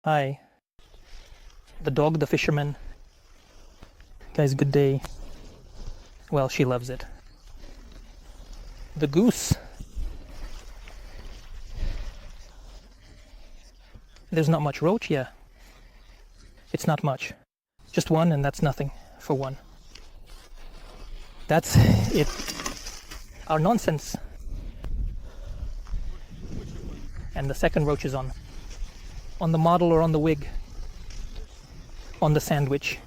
Hi. The dog, the fisherman. Guys, good day. Well, she loves it. The goose. There's not much roach, yeah. It's not much. Just one, and that's nothing for one. That's it. Our nonsense. And the second roach is on the model or on the wig. On the sandwich.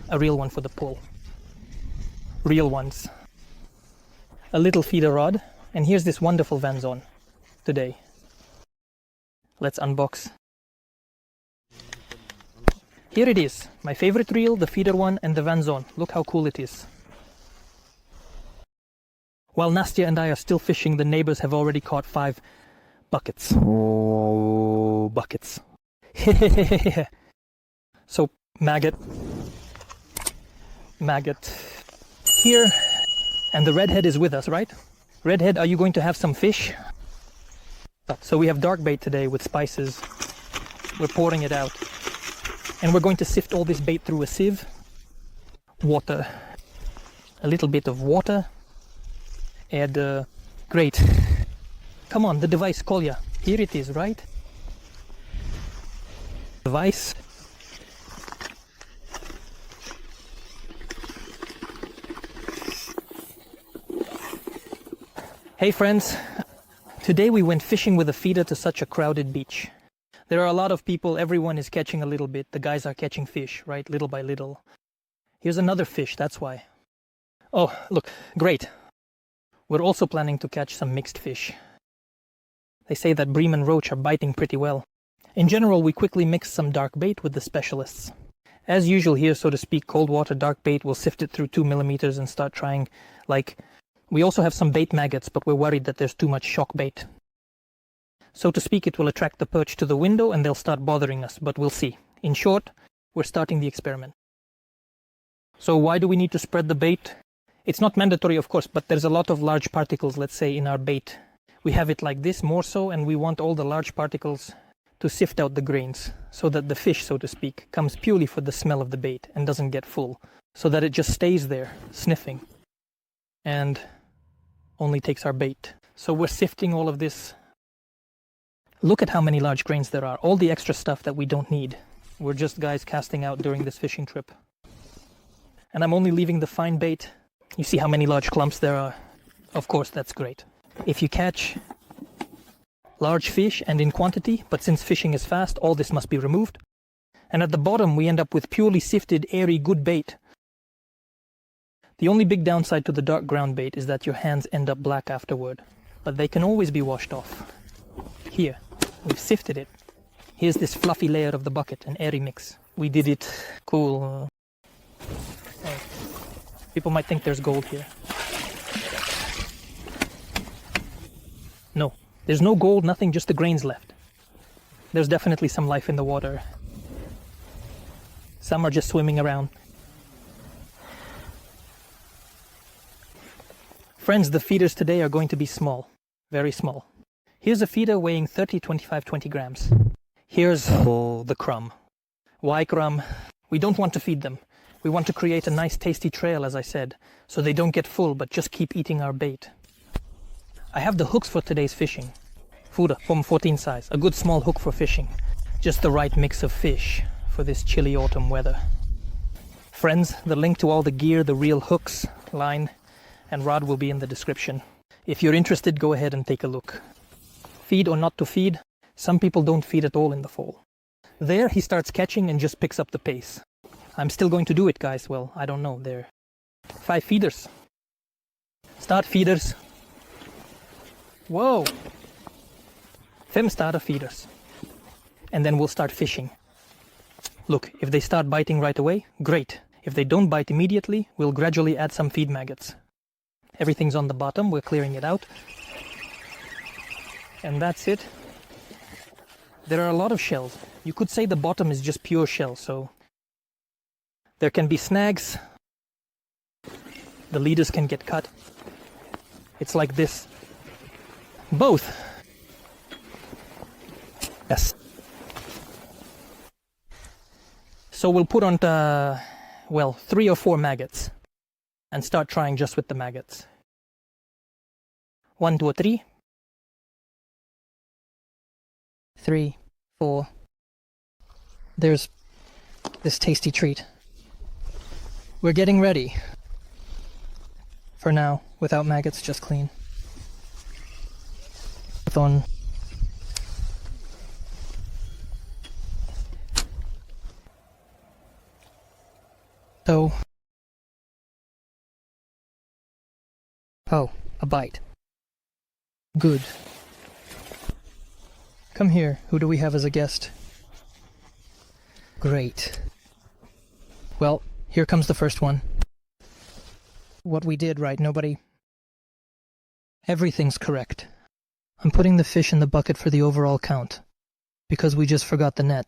A real one for the pull. Real ones. A little feeder rod. And here's this wonderful Vanzone today. Let's unbox. Here it is. My favorite reel, the feeder one, and the Vanzone. Look how cool it is. While Nastya and I are still fishing, the neighbors have already caught 5 buckets. Oh, buckets. So, maggot here, and the redhead is with us, right? Redhead, are you going to have some fish? So we have dark bait today with spices. We're pouring it out, and we're going to sift all this bait through a sieve. Water, a little bit of water, and great. Come on, the device, Kolya. Here it is, right? Device. Hey friends, today we went fishing with a feeder to such a crowded beach. There are a lot of people, everyone is catching a little bit. The guys are catching fish, right, little by little. Here's another fish, that's why. Oh, look, great. We're also planning to catch some mixed fish. They say that bream and roach are biting pretty well. In general, we quickly mix some dark bait with the specialists. As usual here, so to speak, cold water dark bait, we'll sift it through 2 millimeters and start trying, like... We also have some bait maggots, but we're worried that there's too much shock bait. So to speak, it will attract the perch to the window and they'll start bothering us, but we'll see. In short, we're starting the experiment. So why do we need to spread the bait? It's not mandatory, of course, but there's a lot of large particles, let's say, in our bait. We have it like this more so, and we want all the large particles to sift out the grains, so that the fish, so to speak, comes purely for the smell of the bait and doesn't get full, so that it just stays there, sniffing, and only takes our bait. So we're sifting all of this. Look at how many large grains there are, all the extra stuff that we don't need. We're just guys casting out during this fishing trip. And I'm only leaving the fine bait. You see how many large clumps there are? Of course, that's great. If you catch large fish and in quantity, but since fishing is fast, all this must be removed. And at the bottom, we end up with purely sifted, airy, good bait. The only big downside to the dark ground bait is that your hands end up black afterward. But they can always be washed off. Here, we've sifted it. Here's this fluffy layer of the bucket, an airy mix. We did it cool. People might think there's gold here. No, there's no gold, nothing, just the grains left. There's definitely some life in the water. Some are just swimming around. Friends, the feeders today are going to be small. Very small. Here's a feeder weighing 30, 25, 20 grams. Here's the crumb. Why crumb? We don't want to feed them. We want to create a nice tasty trail, as I said, so they don't get full but just keep eating our bait. I have the hooks for today's fishing. Fuda from 14 size, a good small hook for fishing. Just the right mix of fish for this chilly autumn weather. Friends, the link to all the gear, the reel, hooks, line, and rod will be in the description. If you're interested, go ahead and take a look. Feed or not to feed? Some people don't feed at all in the fall. There he starts catching and just picks up the pace. I'm still going to do it, guys. Well, I don't know. There. 5 feeders. Start feeders. Whoa! 5 starter feeders. And then we'll start fishing. Look, if they start biting right away, great. If they don't bite immediately, we'll gradually add some feed maggots. Everything's on the bottom, we're clearing it out. And that's it. There are a lot of shells. You could say the bottom is just pure shell, so... There can be snags. The leaders can get cut. It's like this. Both. Yes. So we'll put on, well, 3 or 4 maggots and start trying just with the maggots. 1, 2, 3. 3, 4. There's this tasty treat. We're getting ready. For now, without maggots, just clean. On. So. Oh, a bite. Good. Come here. Who do we have as a guest? Great. Well, here comes the first one. What we did, right? Nobody... Everything's correct. I'm putting the fish in the bucket for the overall count, because we just forgot the net.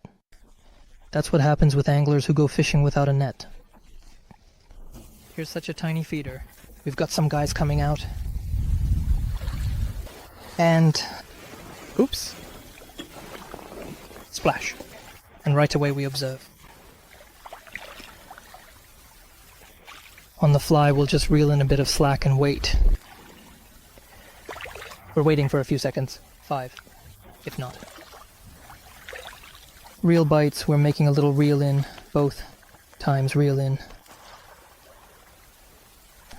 That's what happens with anglers who go fishing without a net. Here's such a tiny feeder. We've got some guys coming out. And... Oops. Splash. And right away we observe. On the fly, we'll just reel in a bit of slack and wait. We're waiting for a few seconds. 5, if not. Reel bites, we're making a little reel in. Both times reel in.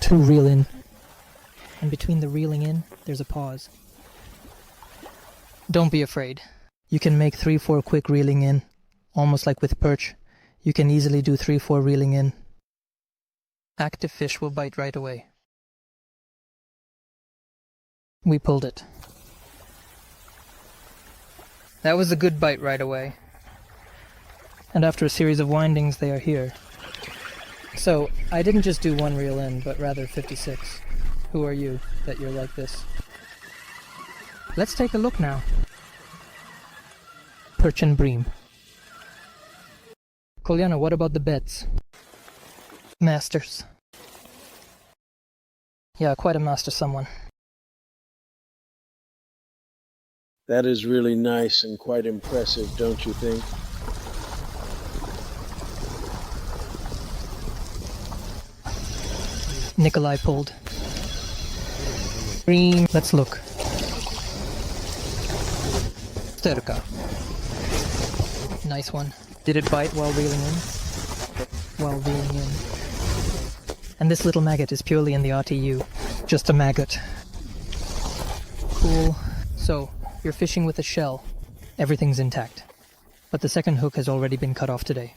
2 reel in. And between the reeling in, there's a pause. Don't be afraid. You can make 3, 4 quick reeling in. Almost like with perch. You can easily do 3, 4 reeling in. Active fish will bite right away. We pulled it. That was a good bite right away. And after a series of windings, they are here. So, I didn't just do 1 reel in, but rather 56. Who are you, that you're like this? Let's take a look now. Perch and bream. Kolyana, what about the bets? Masters. Yeah, quite a master someone. That is really nice and quite impressive, don't you think? Nikolai pulled. Green. Let's look. Sterka. Nice one. Did it bite while reeling in? While reeling in. And this little maggot is purely in the RTU. Just a maggot. Cool. So, you're fishing with a shell. Everything's intact. But the second hook has already been cut off today.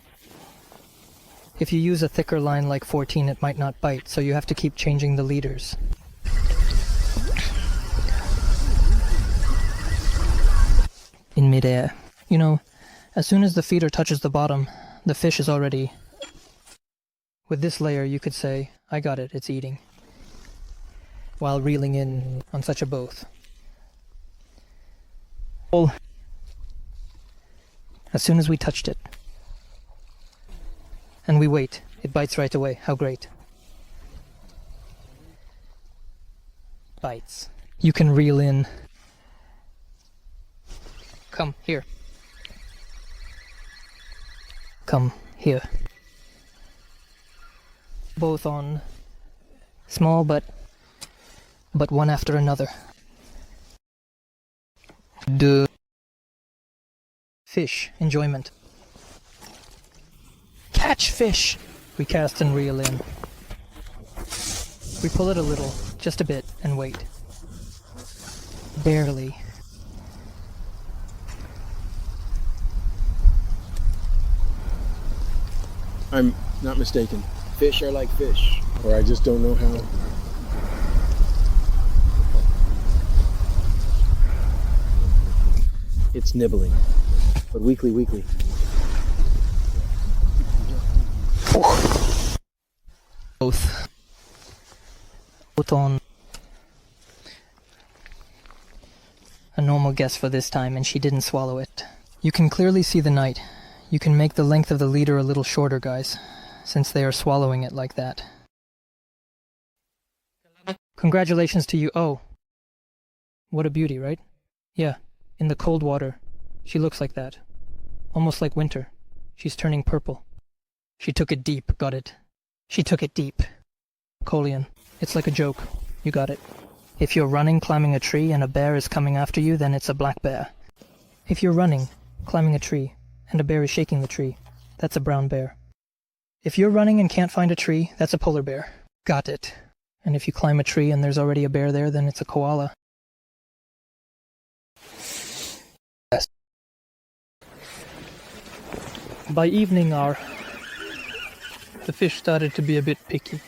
If you use a thicker line like 14, it might not bite, so you have to keep changing the leaders. In midair. You know, as soon as the feeder touches the bottom, the fish is already... With this layer, you could say, I got it, it's eating. While reeling in on such a boat. Well, as soon as we touched it. And we wait, it bites right away. How great. Bites. You can reel in. Come here. Come here. Both on small, but one after another. Duh. Fish, enjoyment. Catch fish! We cast and reel in. We pull it a little, just a bit, and wait. Barely. I'm not mistaken. Fish are like fish, or I just don't know how. It's nibbling, but weekly. Both on a normal guess for this time, and she didn't swallow it. You can clearly see the night. You can make the length of the leader a little shorter, guys, since they are swallowing it like that. Congratulations to you. Oh, what a beauty, right? Yeah, in the cold water. She looks like that. Almost like winter. She's turning purple. She took it deep, got it. She took it deep. Colian, it's like a joke. You got it. If you're running, climbing a tree, and a bear is coming after you, then it's a black bear. If you're running, climbing a tree, and a bear is shaking the tree, that's a brown bear. If you're running and can't find a tree, that's a polar bear. Got it. And if you climb a tree and there's already a bear there, then it's a koala. Yes. By evening hour, the fish started to be a bit picky.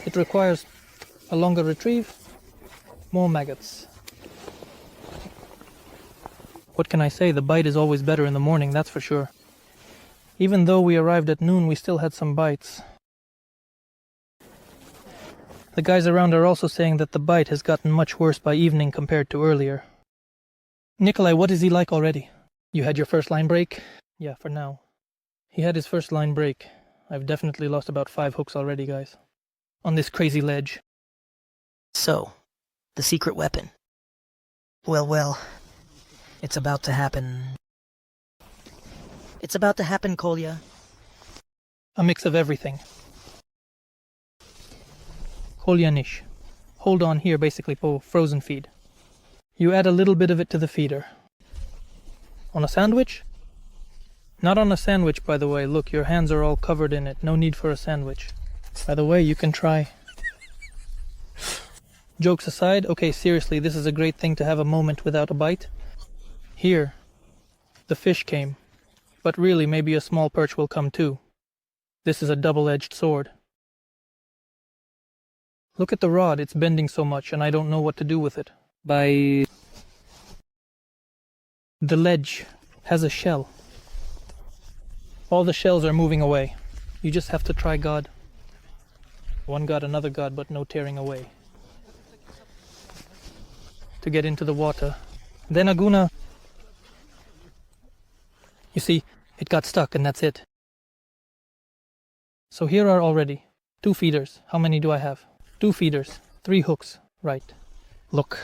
It requires a longer retrieve, more maggots. What can I say? The bite is always better in the morning, that's for sure. Even though we arrived at noon, we still had some bites. The guys around are also saying that the bite has gotten much worse by evening compared to earlier. Nikolai, what is he like already? You had your first line break? Yeah, for now. He had his first line break. I've definitely lost about 5 hooks already, guys. On this crazy ledge. So, the secret weapon. Well, it's about to happen. It's about to happen, Kolya. A mix of everything. Kolyanish. Hold on here, basically, for frozen feed. You add a little bit of it to the feeder. On a sandwich? Not on a sandwich, by the way. Look, your hands are all covered in it. No need for a sandwich. By the way, you can try. Jokes aside, okay, seriously, this is a great thing to have a moment without a bite. Here, the fish came. But really, maybe a small perch will come too. This is a double-edged sword. Look at the rod, it's bending so much, and I don't know what to do with it. The ledge has a shell. All the shells are moving away. You just have to try God. One God, another God, but no tearing away. To get into the water. Then Aguna... You see, it got stuck and that's it. So here are already 2 feeders. How many do I have? 2 feeders, 3 hooks, right. Look.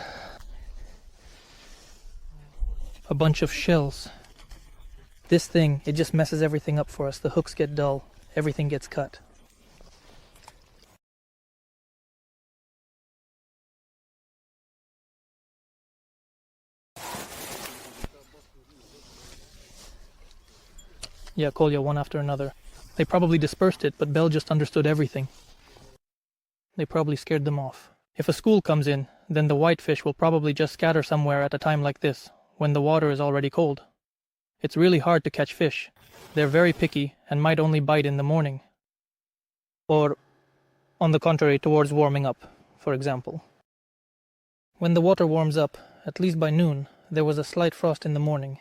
A bunch of shells. This thing, it just messes everything up for us. The hooks get dull, everything gets cut. Yeah, Kolya, one after another. They probably dispersed it, but Bell just understood everything. They probably scared them off. If a school comes in, then the whitefish will probably just scatter somewhere at a time like this, when the water is already cold. It's really hard to catch fish. They're very picky and might only bite in the morning. Or, on the contrary, towards warming up, for example. When the water warms up, at least by noon, there was a slight frost in the morning.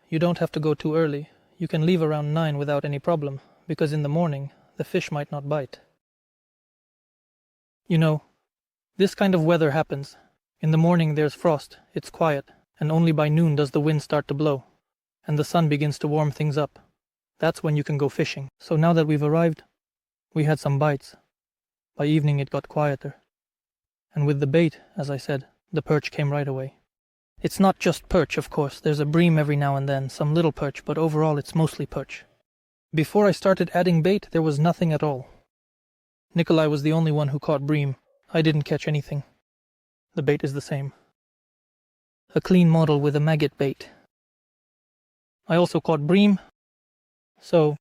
You don't have to go too early. You can leave around 9 without any problem, because in the morning, the fish might not bite. You know, this kind of weather happens. In the morning there's frost, it's quiet, and only by noon does the wind start to blow, and the sun begins to warm things up. That's when you can go fishing. So now that we've arrived, we had some bites. By evening it got quieter. And with the bait, as I said, the perch came right away. It's not just perch, of course. There's a bream every now and then, some little perch, but overall it's mostly perch. Before I started adding bait, there was nothing at all. Nikolai was the only one who caught bream. I didn't catch anything. The bait is the same. A clean model with a maggot bait. I also caught bream, so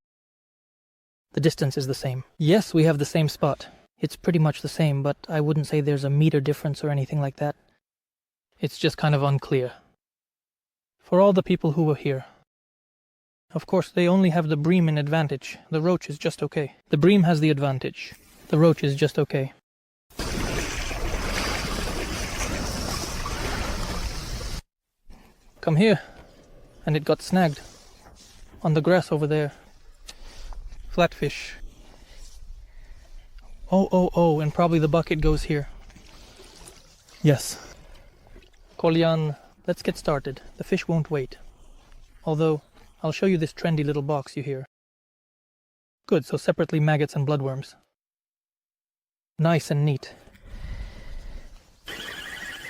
the distance is the same. Yes, we have the same spot. It's pretty much the same, but I wouldn't say there's a meter difference or anything like that. It's just kind of unclear. For all the people who were here. Of course, they only have the bream in advantage. The roach is just okay. The bream has the advantage. The roach is just okay. Come here. And it got snagged. On the grass over there. Flatfish. Oh, and probably the bucket goes here. Yes. Kolyan, let's get started. The fish won't wait. Although, I'll show you this trendy little box you hear. Good, so separately maggots and bloodworms. Nice and neat.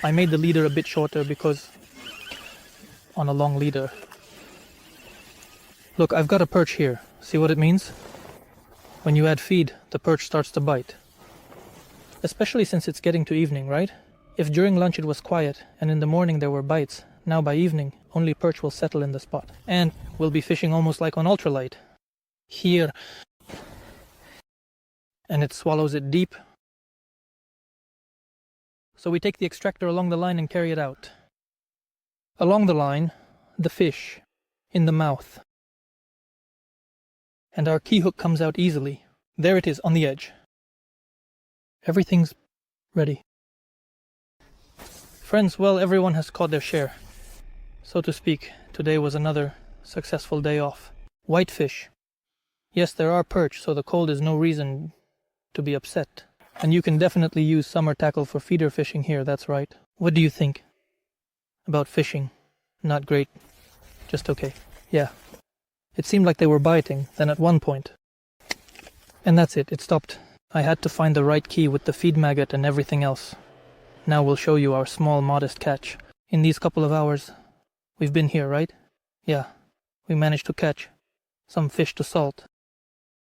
I made the leader a bit shorter because on a long leader. Look, I've got a perch here. See what it means? When you add feed, the perch starts to bite. Especially since it's getting to evening, right? If during lunch it was quiet, and in the morning there were bites, now by evening, only perch will settle in the spot. And we'll be fishing almost like on ultralight. Here. And it swallows it deep. So we take the extractor along the line and carry it out. Along the line, the fish, in the mouth. And our key hook comes out easily. There it is, on the edge. Everything's ready. Friends, well, everyone has caught their share. So to speak, today was another successful day off. Whitefish. Yes, there are perch, so the cold is no reason to be upset. And you can definitely use summer tackle for feeder fishing here, that's right. What do you think about fishing? Not great. Just okay. Yeah. It seemed like they were biting, then at one point. And that's it, it stopped. I had to find the right key with the feed maggot and everything else. Now we'll show you our small, modest catch. In these couple of hours, we've been here, right? Yeah, we managed to catch some fish to salt.